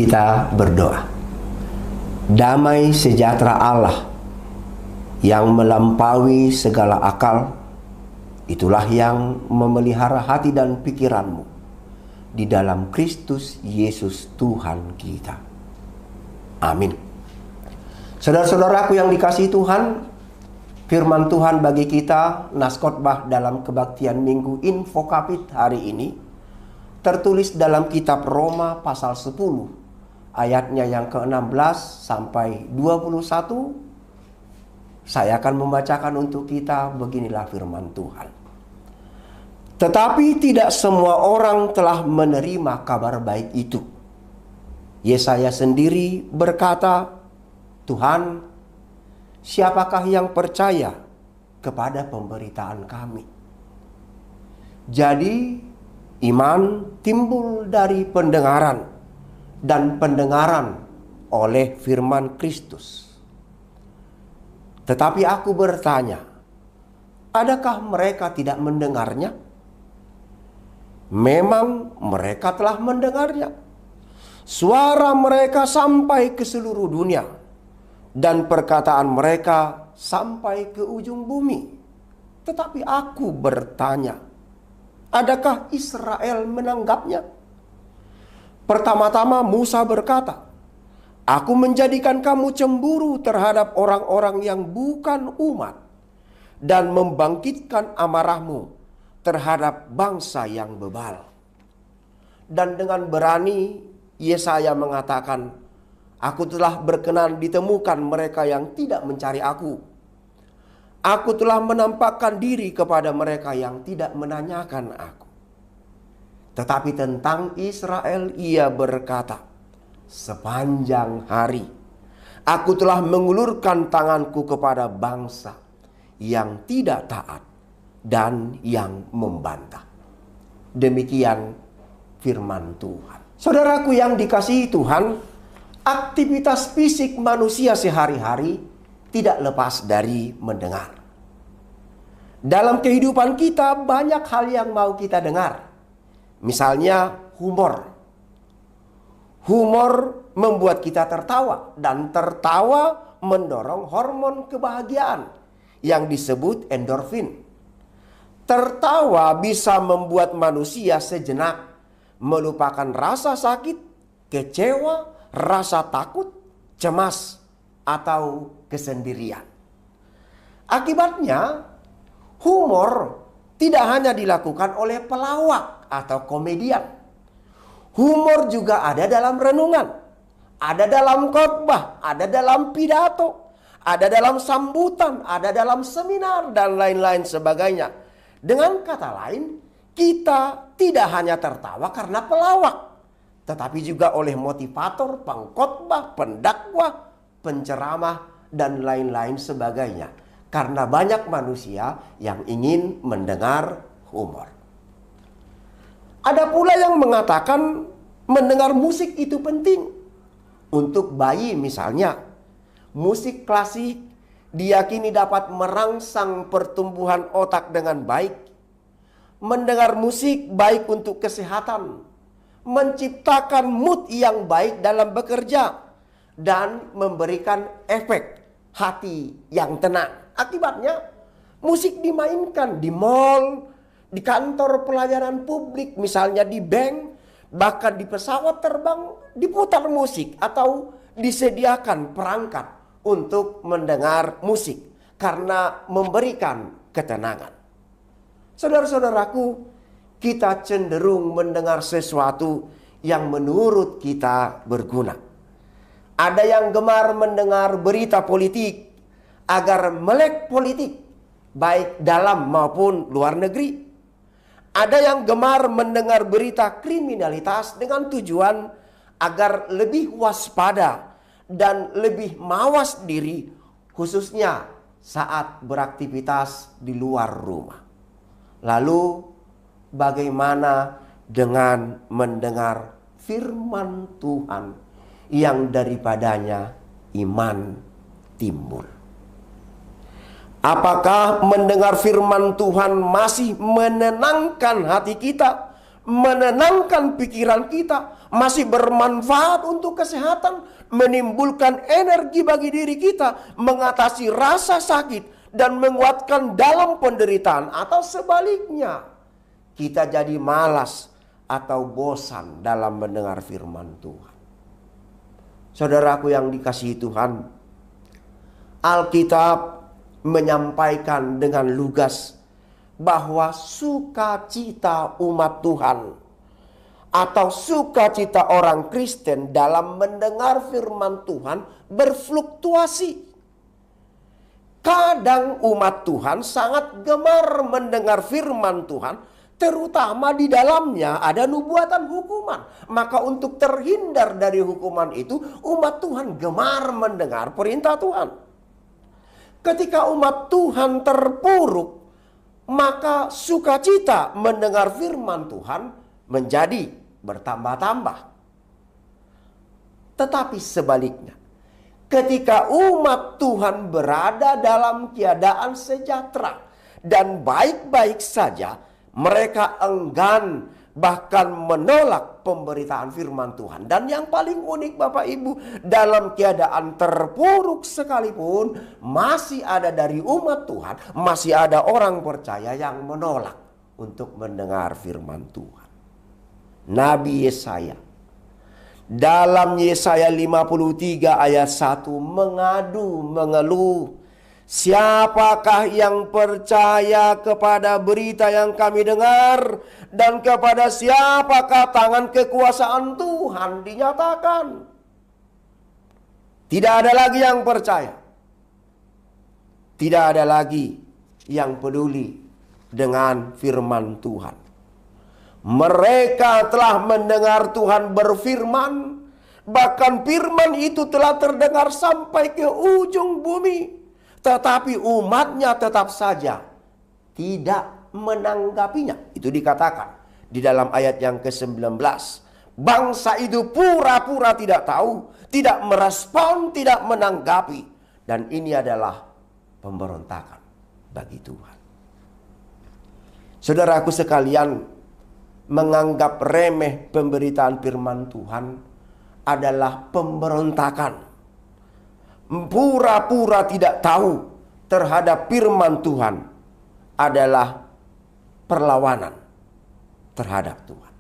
Kita berdoa. Damai sejahtera Allah yang melampaui segala akal, itulah yang memelihara hati dan pikiranmu di dalam Kristus Yesus Tuhan kita. Amin. Saudara-saudaraku yang dikasihi Tuhan, firman Tuhan bagi kita, nas khotbah dalam kebaktian Minggu Infokapit hari ini, tertulis dalam kitab Roma pasal 10, ayatnya yang ke-16 sampai 21. Saya akan membacakan untuk kita, beginilah firman Tuhan. Tetapi tidak semua orang telah menerima kabar baik itu. Yesaya sendiri berkata, Tuhan, siapakah yang percaya kepada pemberitaan kami? Jadi, iman timbul dari pendengaran, dan pendengaran oleh firman Kristus. Tetapi aku bertanya, adakah mereka tidak mendengarnya? Memang mereka telah mendengarnya. Suara mereka sampai ke seluruh dunia, dan perkataan mereka sampai ke ujung bumi. Tetapi aku bertanya, adakah Israel menanggapnya? Pertama-tama Musa berkata, aku menjadikan kamu cemburu terhadap orang-orang yang bukan umat, dan membangkitkan amarahmu terhadap bangsa yang bebal. Dan dengan berani Yesaya mengatakan, aku telah berkenan ditemukan mereka yang tidak mencari aku. Aku telah menampakkan diri kepada mereka yang tidak menanyakan aku. Tetapi tentang Israel ia berkata, sepanjang hari aku telah mengulurkan tanganku kepada bangsa yang tidak taat dan yang membantah. Demikian firman Tuhan. Saudaraku yang dikasihi Tuhan, aktivitas fisik manusia sehari-hari tidak lepas dari mendengar. Dalam kehidupan kita banyak hal yang mau kita dengar. Misalnya humor. Humor membuat kita tertawa, dan tertawa mendorong hormon kebahagiaan yang disebut endorfin. Tertawa bisa membuat manusia sejenak melupakan rasa sakit, kecewa, rasa takut, cemas, atau kesendirian. Akibatnya, humor tidak hanya dilakukan oleh pelawak atau komedian. Humor juga ada dalam renungan, ada dalam khotbah, ada dalam pidato, ada dalam sambutan, ada dalam seminar, dan lain-lain sebagainya. Dengan kata lain, kita tidak hanya tertawa karena pelawak, tetapi juga oleh motivator, pengkhotbah, pendakwah, penceramah, dan lain-lain sebagainya. Karena banyak manusia yang ingin mendengar humor. Ada pula yang mengatakan mendengar musik itu penting. Untuk bayi misalnya, musik klasik diyakini dapat merangsang pertumbuhan otak dengan baik. Mendengar musik baik untuk kesehatan, menciptakan mood yang baik dalam bekerja, dan memberikan efek hati yang tenang. Akibatnya, musik dimainkan di mall, di kantor pelayanan publik, misalnya di bank, bahkan di pesawat terbang diputar musik atau disediakan perangkat untuk mendengar musik karena memberikan ketenangan. Saudara-saudaraku, kita cenderung mendengar sesuatu yang menurut kita berguna. Ada yang gemar mendengar berita politik agar melek politik, baik dalam maupun luar negeri. Ada yang gemar mendengar berita kriminalitas dengan tujuan agar lebih waspada dan lebih mawas diri, khususnya saat beraktivitas di luar rumah. Lalu bagaimana dengan mendengar firman Tuhan yang daripadanya iman timbul? Apakah mendengar firman Tuhan masih menenangkan hati kita, menenangkan pikiran kita, masih bermanfaat untuk kesehatan, menimbulkan energi bagi diri kita, mengatasi rasa sakit, dan menguatkan dalam penderitaan. Atau sebaliknya, kita jadi malas atau bosan dalam mendengar firman Tuhan. Saudaraku yang dikasihi Tuhan, Alkitab menyampaikan dengan lugas bahwa sukacita umat Tuhan atau sukacita orang Kristen dalam mendengar firman Tuhan berfluktuasi. Kadang umat Tuhan sangat gemar mendengar firman Tuhan, terutama di dalamnya ada nubuatan hukuman. Maka untuk terhindar dari hukuman itu, umat Tuhan gemar mendengar perintah Tuhan. Ketika umat Tuhan terpuruk, maka sukacita mendengar firman Tuhan menjadi bertambah-tambah. Tetapi sebaliknya, ketika umat Tuhan berada dalam keadaan sejahtera dan baik-baik saja, mereka enggan bahkan menolak pemberitaan firman Tuhan. Dan yang paling unik Bapak Ibu, dalam keadaan terpuruk sekalipun, masih ada dari umat Tuhan, masih ada orang percaya yang menolak untuk mendengar firman Tuhan. Nabi Yesaya dalam Yesaya 53 ayat 1 mengeluh, siapakah yang percaya kepada berita yang kami dengar, dan kepada siapakah tangan kekuasaan Tuhan dinyatakan? Tidak ada lagi yang percaya. Tidak ada lagi yang peduli dengan firman Tuhan. Mereka telah mendengar Tuhan berfirman, bahkan firman itu telah terdengar sampai ke ujung bumi, tetapi umatnya tetap saja tidak menanggapinya. Itu dikatakan di dalam ayat yang ke-19. Bangsa itu pura-pura tidak tahu, tidak merespon, tidak menanggapi. Dan ini adalah pemberontakan bagi Tuhan. Saudaraku sekalian, menganggap remeh pemberitaan firman Tuhan adalah pemberontakan. Pura-pura tidak tahu terhadap firman Tuhan adalah perlawanan terhadap Tuhan.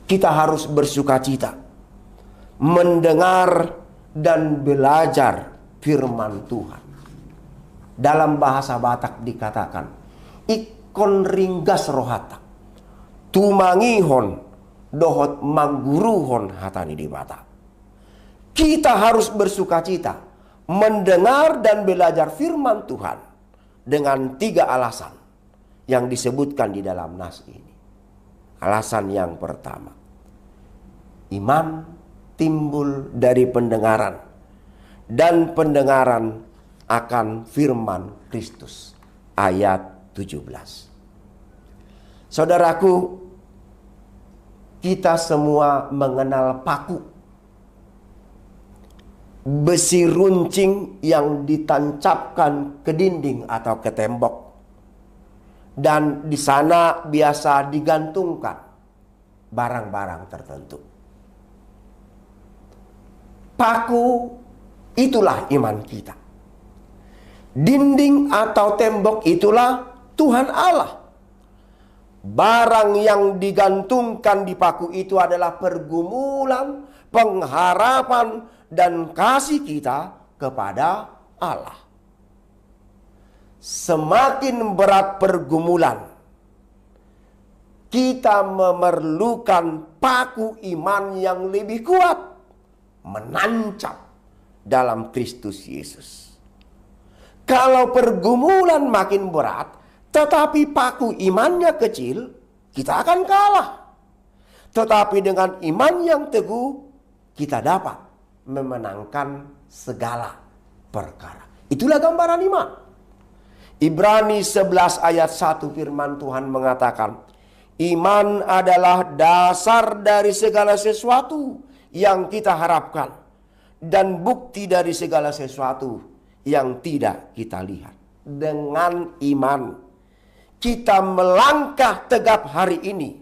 Kita harus bersukacita mendengar dan belajar firman Tuhan. Dalam bahasa Batak dikatakan, ikon ringgas rohata, tumangihon dohot mangguruhon hatani di Batak. Kita harus bersukacita mendengar dan belajar firman Tuhan dengan 3 alasan yang disebutkan di dalam nas ini. Alasan yang pertama, iman timbul dari pendengaran, dan pendengaran akan firman Kristus. Ayat 17. Saudaraku, kita semua mengenal paku, besi runcing yang ditancapkan ke dinding atau ke tembok, dan di sana biasa digantungkan barang-barang tertentu. Paku itulah iman kita. Dinding atau tembok itulah Tuhan Allah. Barang yang digantungkan di paku itu adalah pergumulan, pengharapan, dan kasih kita kepada Allah. Semakin berat pergumulan, kita memerlukan paku iman yang lebih kuat, menancap dalam Kristus Yesus. Kalau pergumulan makin berat, tetapi paku imannya kecil, kita akan kalah. Tetapi dengan iman yang teguh, kita dapat memenangkan segala perkara. Itulah gambaran iman. Ibrani 11 ayat 1 firman Tuhan mengatakan, iman adalah dasar dari segala sesuatu yang kita harapkan, dan bukti dari segala sesuatu yang tidak kita lihat. Dengan iman, kita melangkah tegap hari ini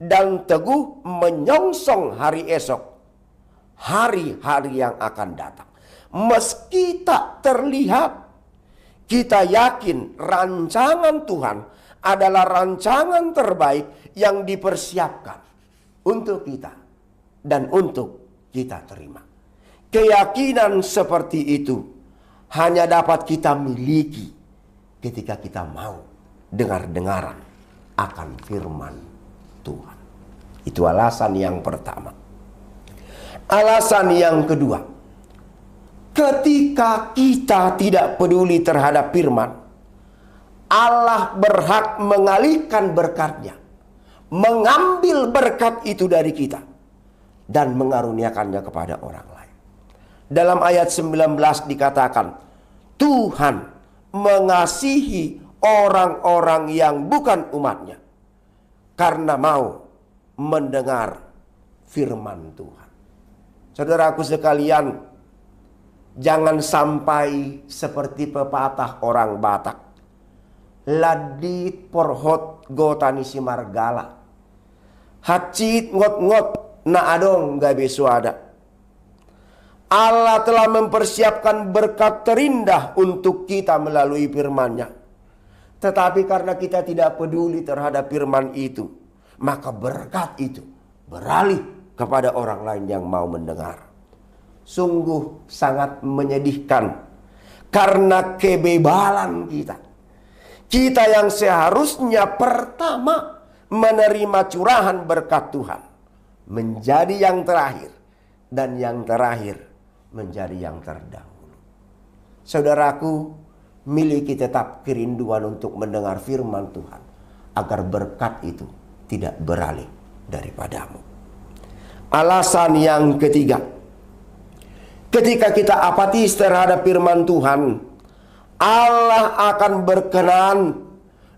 dan teguh menyongsong hari esok, hari-hari yang akan datang. Meski tak terlihat, kita yakin rancangan Tuhan adalah rancangan terbaik yang dipersiapkan untuk kita dan untuk kita terima. Keyakinan seperti itu hanya dapat kita miliki ketika kita mau dengar-dengaran akan firman Tuhan. Itu alasan yang pertama. Alasan yang kedua, ketika kita tidak peduli terhadap firman, Allah berhak mengalihkan berkat-Nya, mengambil berkat itu dari kita dan mengaruniakannya kepada orang lain. Dalam ayat 19 dikatakan, Tuhan mengasihi orang-orang yang bukan umat-Nya karena mau mendengar firman Tuhan. Saudaraku sekalian, jangan sampai seperti pepatah orang Batak, ladit porhot gotani si margala, hacit ngot-ngot na adong gabe suada. Allah telah mempersiapkan berkat terindah untuk kita melalui firman-Nya. Tetapi karena kita tidak peduli terhadap firman itu, maka berkat itu beralih kepada orang lain yang mau mendengar. Sungguh sangat menyedihkan karena kebebalan kita. Kita yang seharusnya pertama menerima curahan berkat Tuhan menjadi yang terakhir, dan yang terakhir menjadi yang terdahulu. Saudaraku, miliki tetap kerinduan untuk mendengar firman Tuhan agar berkat itu tidak beralih daripadamu. Alasan yang ketiga, ketika kita apatis terhadap firman Tuhan, Allah akan berkenan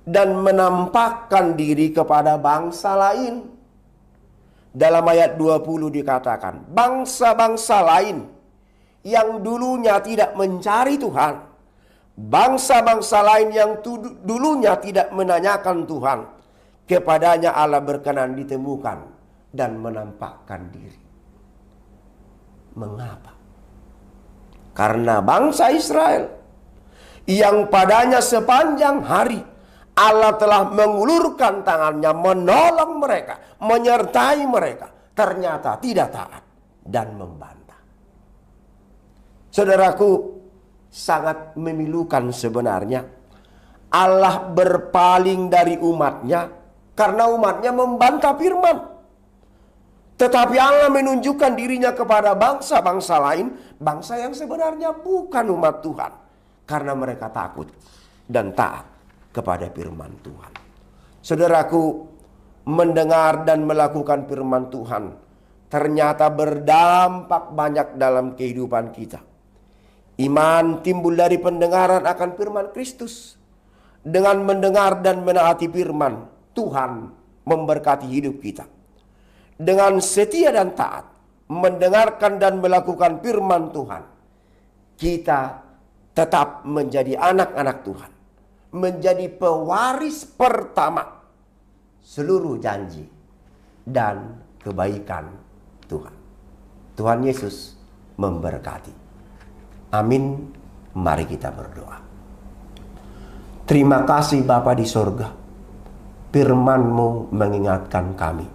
dan menampakkan diri kepada bangsa lain. Dalam ayat 20 dikatakan, bangsa-bangsa lain yang dulunya tidak mencari Tuhan, bangsa-bangsa lain yang dulunya tidak menanyakan Tuhan, kepadanya Allah berkenan ditemukan dan menampakkan diri. Mengapa? Karena bangsa Israel yang padanya sepanjang hari Allah telah mengulurkan tangannya menolong mereka, menyertai mereka, ternyata tidak taat dan membantah. Saudaraku, sangat memilukan sebenarnya Allah berpaling dari umat-Nya karena umat-Nya membantah firman. Tetapi Allah menunjukkan dirinya kepada bangsa-bangsa lain, bangsa yang sebenarnya bukan umat Tuhan, karena mereka takut dan taat kepada firman Tuhan. Saudaraku, mendengar dan melakukan firman Tuhan ternyata berdampak banyak dalam kehidupan kita. Iman timbul dari pendengaran akan firman Kristus. Dengan mendengar dan menaati firman, Tuhan memberkati hidup kita. Dengan setia dan taat mendengarkan dan melakukan firman Tuhan, kita tetap menjadi anak-anak Tuhan, menjadi pewaris pertama seluruh janji dan kebaikan Tuhan. Tuhan Yesus memberkati. Amin. Mari kita berdoa. Terima kasih Bapa di sorga, firman-Mu mengingatkan kami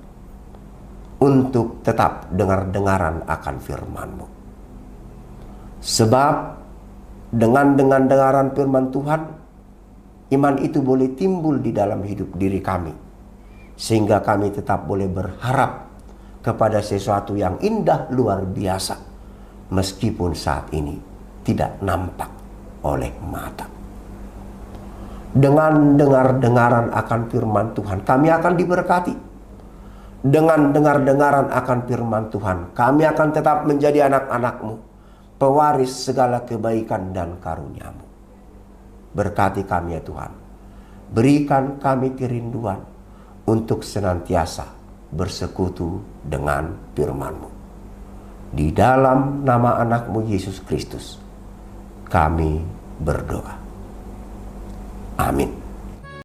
untuk tetap dengar-dengaran akan firman-Mu. Sebab dengan dengaran firman Tuhan, iman itu boleh timbul di dalam hidup diri kami, sehingga kami tetap boleh berharap kepada sesuatu yang indah luar biasa, meskipun saat ini tidak nampak oleh mata. Dengan dengar-dengaran akan firman Tuhan, kami akan diberkati. Dengan dengar-dengaran akan firman Tuhan, kami akan tetap menjadi anak-anak-Mu, pewaris segala kebaikan dan karunia-Mu. Berkati kami ya Tuhan. Berikan kami kerinduan untuk senantiasa bersekutu dengan firman-Mu. Di dalam nama anak-Mu Yesus Kristus, kami berdoa. Amin.